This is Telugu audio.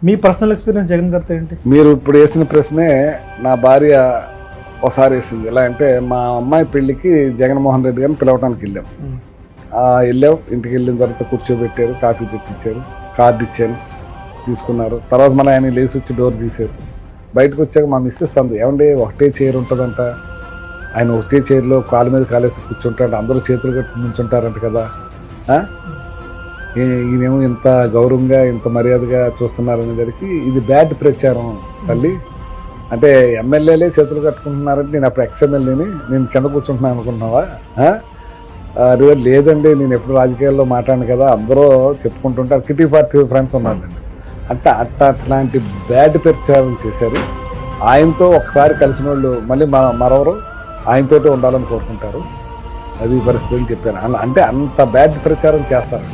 మీ పర్సనల్ ఎక్స్పీరియన్స్ జగన్ గారితో ఏంటి? మీరు ఇప్పుడు వేసిన ప్రశ్నే నా భార్య ఒకసారి వేసింది. ఎలా అంటే మా అమ్మాయి పెళ్ళికి జగన్మోహన్ రెడ్డి గారిని పిలవడానికి వెళ్ళాం. వెళ్ళాం, ఇంటికి వెళ్ళిన తర్వాత కూర్చోబెట్టారు, కాఫీ తెప్పించారు, కార్డు ఇచ్చాను, తీసుకున్నారు. తర్వాత మన ఆయన లేచి వచ్చి డోర్ తీశారు. బయటకు వచ్చాక మా మిస్సెస్ అంది, ఏమండి ఒకటే చైర్ ఉంటుందంట, ఆయన ఒకటే చైర్లో కాలు మీద కాలేసి కూర్చుంటాడు, అందరూ చేతులు కట్టి నుంచుంటారంట కదా, ఈయనేమో ఇంత గౌరవంగా ఇంత మర్యాదగా చూస్తున్నారనేసరికి ఇది బ్యాడ్ ప్రచారం తల్లి. అంటే ఎమ్మెల్యేలే చేతులు కట్టుకుంటున్నారంటే నేను అప్పుడు ఎక్స్ఎమ్మెల్యేని, నేను కింద కూర్చుంటున్నాను అనుకుంటున్నావా? అది లేదండి, నేను ఎప్పుడు రాజకీయాల్లో మాట్లాడను కదా, అందరూ చెప్పుకుంటుంటారు, కిటీ పార్టీ ఫ్రెండ్స్ ఉన్నారండి అంటే అట్లాంటి బ్యాడ్ ప్రచారం చేశారు. ఆయనతో ఒకసారి కలిసిన వాళ్ళు మళ్ళీ మరొకరు ఆయనతోటి ఉండాలని కోరుకుంటారు. అది పరిస్థితి అని చెప్పాను. అంటే అంత బ్యాడ్ ప్రచారం చేస్తారు.